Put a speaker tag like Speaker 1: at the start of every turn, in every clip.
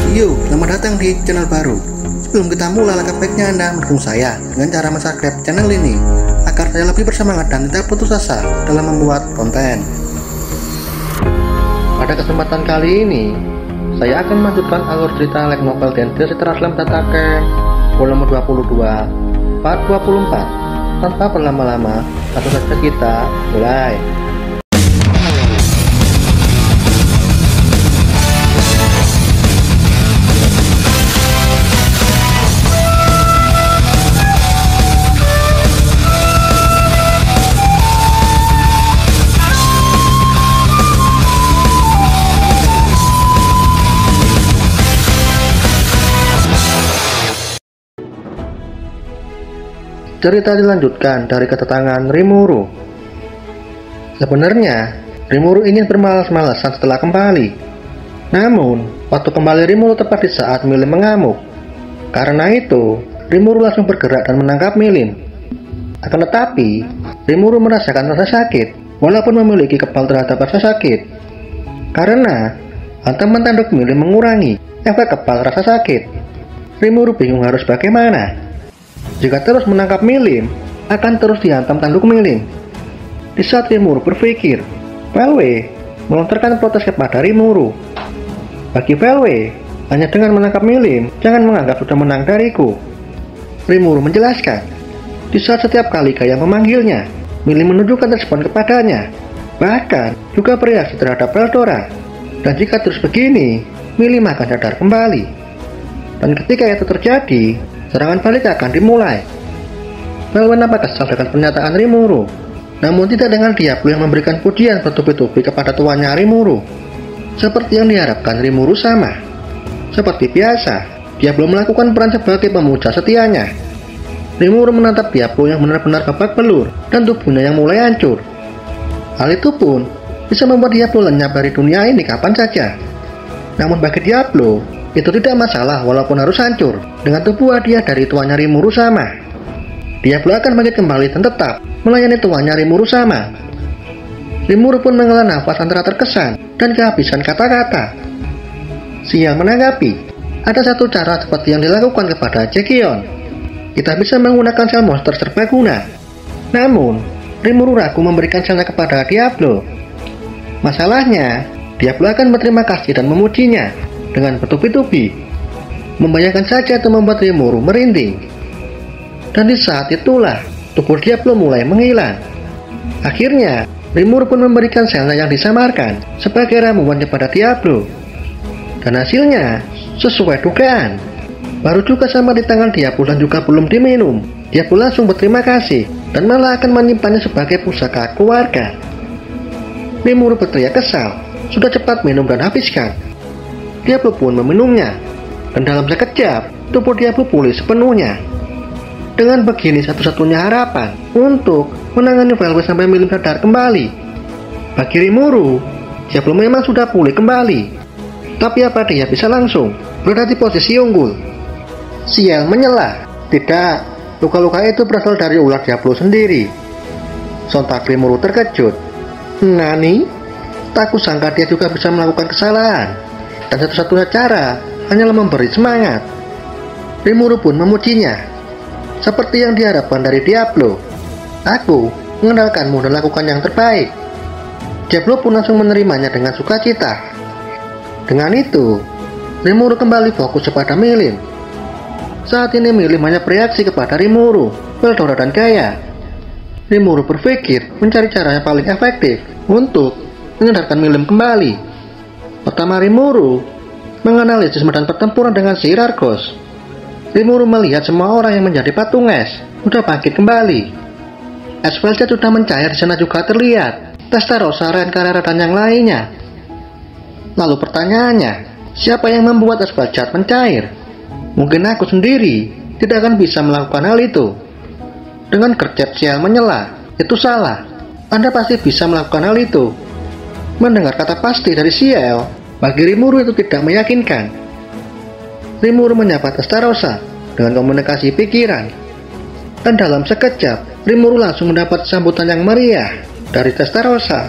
Speaker 1: Yo, selamat datang di channel baru. Sebelum kita mulai, langkah baiknya Anda mendukung saya dengan cara subscribe channel ini agar saya lebih bersemangat dan tidak putus asa dalam membuat konten. Pada kesempatan kali ini, saya akan melanjutkan alur cerita light novel Denders Teraslam Tataken volume 22 part 24. Tanpa berlama-lama, langsung saja kita mulai. Cerita dilanjutkan dari kedatangan Rimuru. Sebenarnya, Rimuru ingin bermalas-malasan setelah kembali. Namun, waktu kembali Rimuru tepat di saat Milim mengamuk. Karena itu, Rimuru langsung bergerak dan menangkap Milim. Akan tetapi, Rimuru merasakan rasa sakit, walaupun memiliki kebal terhadap rasa sakit. Karena, hantaman tanduk Milim mengurangi efek kebal rasa sakit. Rimuru bingung harus bagaimana. Jika terus menangkap Milim, akan terus dihantam tanduk Milim. Di saat Rimuru berpikir, Velwe melontarkan protes kepada Rimuru. Bagi Velwe, hanya dengan menangkap Milim, jangan menganggap sudah menang dariku. Rimuru menjelaskan, di saat setiap kali Gaia memanggilnya, Milim menunjukkan respon kepadanya, bahkan juga bereaksi terhadap Veldora. Dan jika terus begini, Milim akan sadar kembali. Dan ketika itu terjadi, serangan balik akan dimulai. Velwe nampak kesal dengan pernyataan Rimuru, namun tidak dengan Diablo yang memberikan pujian bertubi-tubi kepada tuannya Rimuru. Seperti yang diharapkan Rimuru sama. Seperti biasa, Diablo melakukan peran sebagai pemuja setianya. Rimuru menatap Diablo yang benar-benar babak belur dan tubuhnya yang mulai hancur. Hal itu pun bisa membuat Diablo lenyap dari dunia ini kapan saja. Namun bagi Diablo, itu tidak masalah walaupun harus hancur dengan tubuh hadiah dari tuannya Rimuru sama. Diablo akan bangkit kembali dan tetap melayani tuannya Rimuru sama. Rimuru pun menghela nafas antara terkesan dan kehabisan kata-kata. Sial menanggapi, ada satu cara seperti yang dilakukan kepada Jekion. Kita bisa menggunakan sel monster serbaguna. Namun, Rimuru ragu memberikan selnya kepada Diablo. Masalahnya, Diablo akan berterima kasih dan memujinya dengan bertubi-tubi. Membayangkan saja itu membuat Rimuru merinding. Dan di saat itulah tubuh Diablo mulai menghilang. Akhirnya Rimuru pun memberikan selnya yang disamarkan sebagai ramuan kepada Diablo. Dan hasilnya sesuai dugaan. Baru juga sama di tangan Diablo dan juga belum diminum, Diablo langsung berterima kasih dan malah akan menyimpannya sebagai pusaka keluarga. Rimuru berteriak kesal, sudah cepat minum dan habiskan. Diablo pun meminumnya, dan dalam sekejap, tubuh Diablo pulih sepenuhnya. Dengan begini satu-satunya harapan untuk menangani Velwe sampai Milim sadar kembali. Bagi Rimuru, Diablo memang sudah pulih kembali. Tapi apa dia bisa langsung berada di posisi unggul? Sial menyela, tidak, luka-luka itu berasal dari ular Diablo sendiri. Sontak Rimuru terkejut. Nani? Tak kusangka dia juga bisa melakukan kesalahan. Dan satu-satunya cara hanyalah memberi semangat. Rimuru pun memujinya, seperti yang diharapkan dari Diablo. Aku mengenalkanmu dan lakukan yang terbaik. Diablo pun langsung menerimanya dengan sukacita. Dengan itu, Rimuru kembali fokus kepada Milim. Saat ini Milim hanya bereaksi kepada Rimuru, Veldora dan Gaia. Rimuru berpikir mencari cara yang paling efektif untuk menyadarkan Milim kembali. Pertama, Rimuru menganalisis medan pertempuran dengan sihir Argos. Rimuru melihat semua orang yang menjadi patung es sudah bangkit kembali. Esvelja sudah mencair, di sana juga terlihat Testarossa, Renkarera dan yang lainnya. Lalu pertanyaannya, siapa yang membuat Esvelja mencair? Mungkin aku sendiri tidak akan bisa melakukan hal itu. Dengan gercep Sial menyela, itu salah. Anda pasti bisa melakukan hal itu. Mendengar kata pasti dari Sial, bagi Rimuru itu tidak meyakinkan. Rimuru menyapa Testarossa dengan komunikasi pikiran. Dan dalam sekejap, Rimuru langsung mendapat sambutan yang meriah dari Testarossa.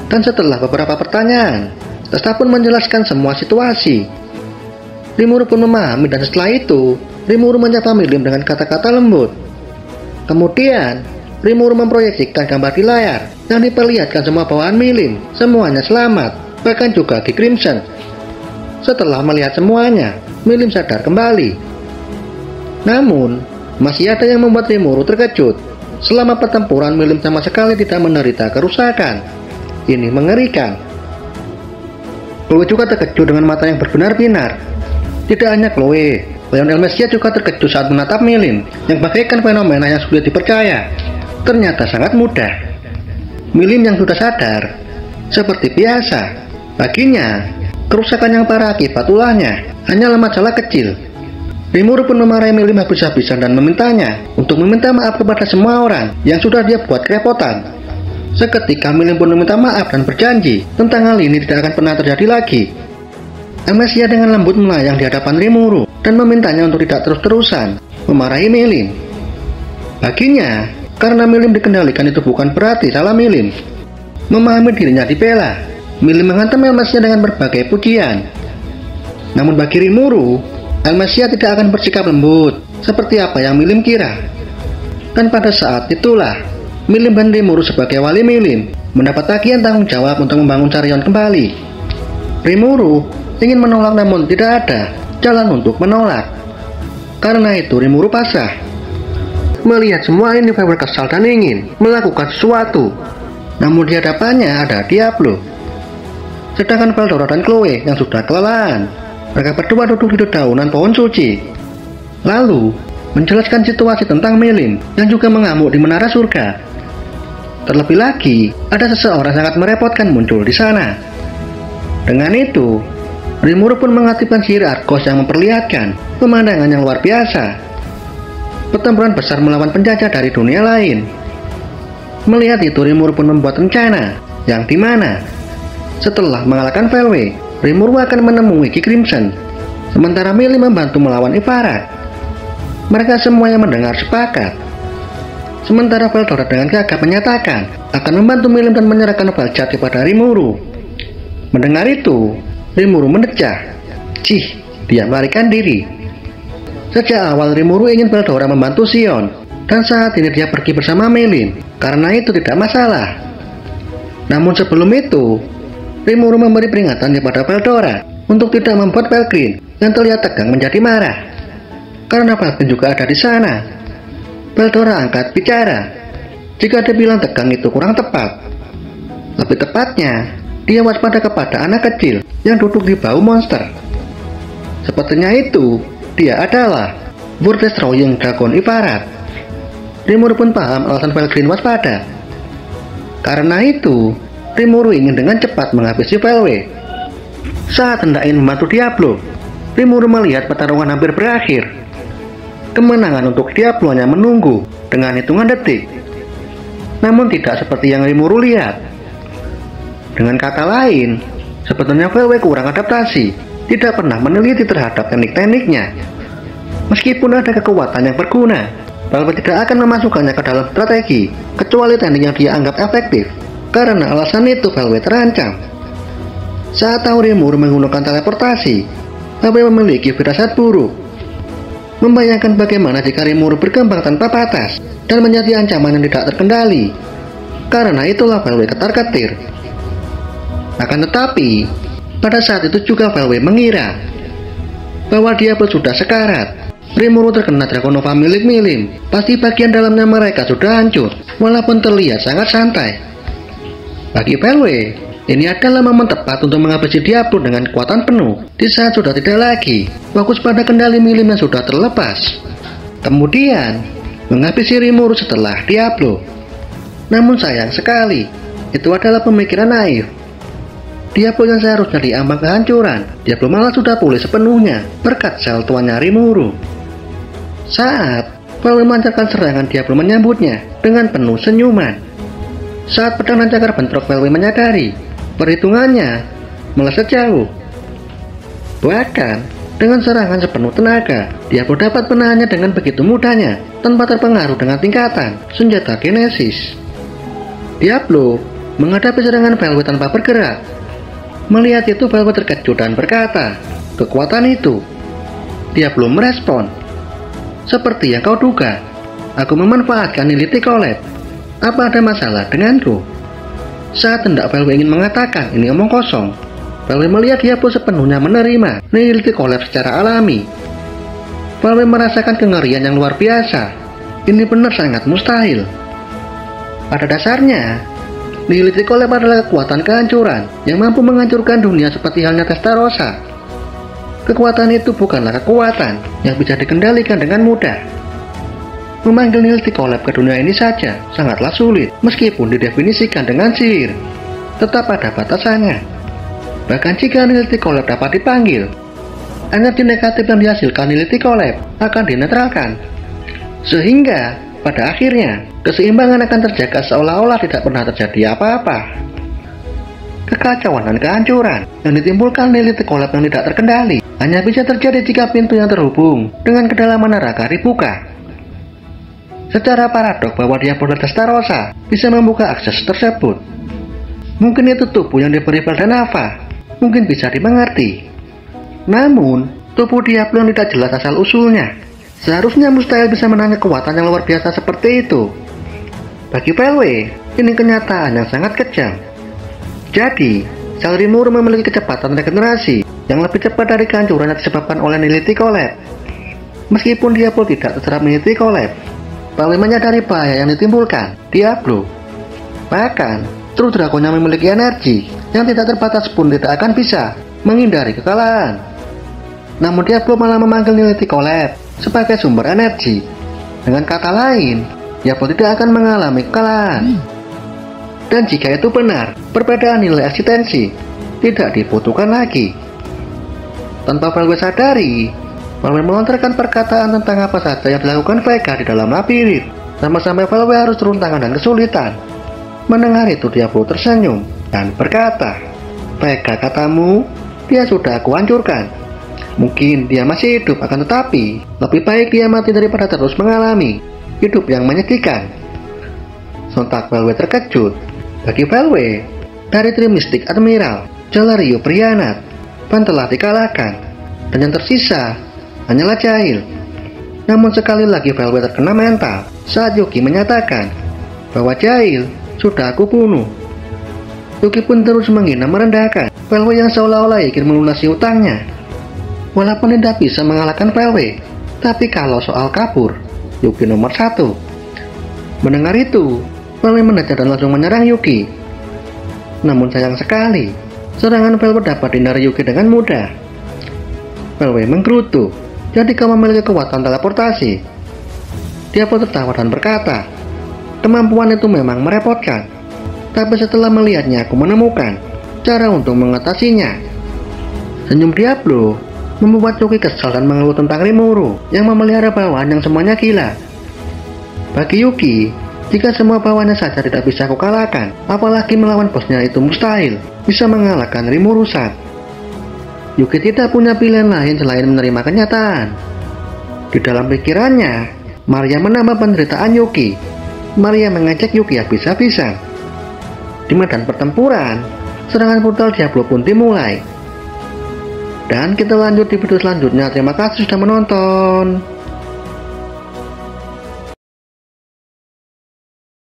Speaker 1: Dan setelah beberapa pertanyaan, Testa pun menjelaskan semua situasi. Rimuru pun memahami dan setelah itu, Rimuru menyapa Milim dengan kata-kata lembut. Kemudian, Rimuru memproyeksikan gambar di layar yang diperlihatkan semua bawahan Milim. Semuanya selamat, bahkan juga Ki Crimson. Setelah melihat semuanya, Milim sadar kembali. Namun, masih ada yang membuat Rimuru terkejut. Selama pertempuran, Milim sama sekali tidak menderita kerusakan. Ini mengerikan. Chloe juga terkejut dengan mata yang berbinar-binar. Tidak hanya Chloe, Lionel Messia juga terkejut saat menatap Milim yang bagaikan fenomena yang sulit dipercaya. Ternyata sangat mudah. Milim yang sudah sadar, seperti biasa, baginya kerusakan yang parah akibat ulahnya hanyalah masalah kecil. Rimuru pun memarahi Milim habis-habisan dan memintanya untuk meminta maaf kepada semua orang yang sudah dia buat kerepotan. Seketika Milim pun meminta maaf dan berjanji tentang hal ini tidak akan pernah terjadi lagi. Messia dengan lembut melayang di hadapan Rimuru dan memintanya untuk tidak terus-terusan memarahi Milim. Baginya, karena Milim dikendalikan itu bukan berarti salah Milim. Memahami dirinya dibela, Milim menghantam Messia dengan berbagai pujian. Namun bagi Rimuru, Messia tidak akan bersikap lembut seperti apa yang Milim kira. Dan pada saat itulah, Milim dan Rimuru sebagai wali Milim mendapat tagihan tanggung jawab untuk membangun Carrion kembali. Rimuru ingin menolak namun tidak ada jalan untuk menolak. Karena itu Rimuru pasrah. Melihat semua ini, Velvet kesal dan ingin melakukan sesuatu. Namun di hadapannya ada Diablo. Sedangkan Veldora dan Chloe yang sudah kelelahan. Mereka berdua duduk di dedaunan pohon suci. Lalu menjelaskan situasi tentang Milim yang juga mengamuk di menara surga. Terlebih lagi, ada seseorang sangat merepotkan muncul di sana. Dengan itu, Rimuru pun mengaktifkan sihir Argos yang memperlihatkan pemandangan yang luar biasa. Pertempuran besar melawan penjajah dari dunia lain. Melihat itu, Rimuru pun membuat rencana yang dimana setelah mengalahkan Velvet, Rimuru akan menemui Ki Crimson. Sementara Milim membantu melawan Ivarat. Mereka semuanya mendengar sepakat. Sementara Veldora dengan gagah menyatakan akan membantu Milim dan menyerahkan Valjat kepada Rimuru. Mendengar itu, Rimuru mendecah. Cih, dia melarikan diri. Sejak awal Rimuru ingin Veldora membantu Sion, dan saat ini dia pergi bersama Milim. Karena itu tidak masalah. Namun sebelum itu, Rimuru memberi peringatan kepada Veldora untuk tidak membuat Pelgrin yang terlihat tegang menjadi marah. Karena Pelgrin juga ada di sana. Veldora angkat bicara. Jika dia bilang tegang itu kurang tepat. Lebih tepatnya, dia waspada kepada anak kecil yang duduk di bau monster. Sepertinya itu, dia adalah Vortex Destroying Dragon Ivarat. Rimuru pun paham alasan Pelgrin waspada. Karena itu, Rimuru ingin dengan cepat menghabisi Velvet. Saat hendak ingin membantu Diablo, Rimuru melihat pertarungan hampir berakhir. Kemenangan untuk Diablo hanya menunggu dengan hitungan detik. Namun tidak seperti yang Rimuru lihat. Dengan kata lain, sebetulnya Velvet kurang adaptasi, tidak pernah meneliti terhadap teknik-tekniknya. Meskipun ada kekuatan yang berguna, Velvet tidak akan memasukkannya ke dalam strategi, kecuali teknik yang dia anggap efektif. Karena alasan itu Velvet terancam. Saat tahu Rimuru menggunakan teleportasi, Velvet memiliki firasat buruk. Membayangkan bagaimana jika Rimuru berkembang tanpa batas dan menjadi ancaman yang tidak terkendali. Karena itulah Velvet ketar-ketir. Akan tetapi, pada saat itu juga Velvet mengira bahwa Diablo sudah sekarat. Rimuru terkena Dragonova milik Milim. Pasti bagian dalamnya mereka sudah hancur, walaupun terlihat sangat santai. Bagi Velvet, ini adalah momen tepat untuk menghabisi Diablo dengan kekuatan penuh. Di saat sudah tidak lagi fokus pada kendali Milim yang sudah terlepas. Kemudian, menghabisi Rimuru setelah Diablo. Namun sayang sekali, itu adalah pemikiran naif. Diablo yang seharusnya diambang kehancuran, Diablo malah sudah pulih sepenuhnya berkat sel tuannya Rimuru. Saat Velvet melancarkan serangan, Diablo menyambutnya dengan penuh senyuman. Saat pedang dan cakar bentrok, Velvet menyadari perhitungannya meleset jauh. Bahkan dengan serangan sepenuh tenaga, Diablo dapat menahannya dengan begitu mudahnya tanpa terpengaruh dengan tingkatan senjata Genesis. Diablo menghadapi serangan Velvet tanpa bergerak. Melihat itu, Velvet terkejut dan berkata, kekuatan itu dia belum merespon. Seperti yang kau duga, aku memanfaatkan Nility Collab. Apa ada masalah denganku? Saat hendak VW ingin mengatakan ini omong kosong, VW melihat Diablo sepenuhnya menerima Nility Collab secara alami. VW merasakan kengerian yang luar biasa. Ini benar sangat mustahil. Pada dasarnya, Nility Collab adalah kekuatan kehancuran yang mampu menghancurkan dunia seperti halnya Testarossa. Kekuatan itu bukanlah kekuatan yang bisa dikendalikan dengan mudah. Memanggil Nility Collab ke dunia ini saja sangatlah sulit, meskipun didefinisikan dengan sihir. Tetap ada batasannya. Bahkan jika Nility Collab dapat dipanggil, energi negatif yang dihasilkan Nility Collab akan dinetralkan. Sehingga pada akhirnya keseimbangan akan terjaga seolah-olah tidak pernah terjadi apa-apa. Kekacauan dan kehancuran yang ditimbulkan Nility Collab yang tidak terkendali hanya bisa terjadi jika pintu yang terhubung dengan kedalaman neraka dibuka. Secara paradok bahwa Diablo dan Testarossa bisa membuka akses tersebut. Mungkin itu tubuh yang diberi Beldanava, mungkin bisa dimengerti. Namun, tubuh Diablo yang tidak jelas asal-usulnya seharusnya mustahil bisa menahan kekuatan yang luar biasa seperti itu. Bagi VW, ini kenyataan yang sangat kejam. Jadi, sel Rimuru memiliki kecepatan regenerasi yang lebih cepat dari kehancuran yang disebabkan oleh Nility Collab. Meskipun Diablo tidak terserap Nility Collab, VW menyadari bahaya yang ditimbulkan Diablo. Bahkan, True Dragonnya memiliki energi yang tidak terbatas pun tidak akan bisa menghindari kekalahan. Namun Diablo malah memanggil Nility Collab sebagai sumber energi. Dengan kata lain, Diablo tidak akan mengalami kekalahan. Dan jika itu benar, perbedaan nilai eksistensi tidak dibutuhkan lagi. Tanpa VW sadari, VW melontarkan perkataan tentang apa saja yang dilakukan Vega di dalam labirin, sampai-sampai VW harus turun tangan dan kesulitan. Mendengar itu Diablo tersenyum dan berkata, "Vega, katamu, dia sudah aku hancurkan. Mungkin dia masih hidup, akan tetapi lebih baik dia mati daripada terus mengalami hidup yang menyedihkan." Sontak VW terkejut. Bagi VW, dari tim mistik Admiral, Jalario berkhianat dan telah dikalahkan, dan yang tersisa hanyalah Jahil. Namun sekali lagi VW terkena mental saat Yuki menyatakan bahwa Jahil sudah aku bunuh. Yuki pun terus menghina merendahkan VW yang seolah-olah ingin melunasi utangnya. Walaupun tidak bisa mengalahkan VW, tapi kalau soal kabur, Yuki nomor 1. Mendengar itu, VW mendadak dan langsung menyerang Yuki. Namun sayang sekali, serangan VW dapat dihindari Yuki dengan mudah. VW menggerutu, "Jadi kau memiliki kekuatan teleportasi?" Dia pun tertawa dan berkata, "Kemampuan itu memang merepotkan, tapi setelah melihatnya aku menemukan cara untuk mengatasinya." Senyum Diablo membuat Yuki kesal dan mengeluh tentang Rimuru yang memelihara bawahan yang semuanya gila. Bagi Yuki, jika semua bawahannya saja tidak bisa aku kalahkan, apalagi melawan bosnya itu mustahil bisa mengalahkan Rimuru-san. Yuki tidak punya pilihan lain selain menerima kenyataan. Di dalam pikirannya, Maria menambah penderitaan Yuki. Maria mengejek Yuki habis-habisan. Di medan pertempuran, serangan brutal Diablo pun dimulai. Dan kita lanjut di video selanjutnya. Terima kasih sudah menonton.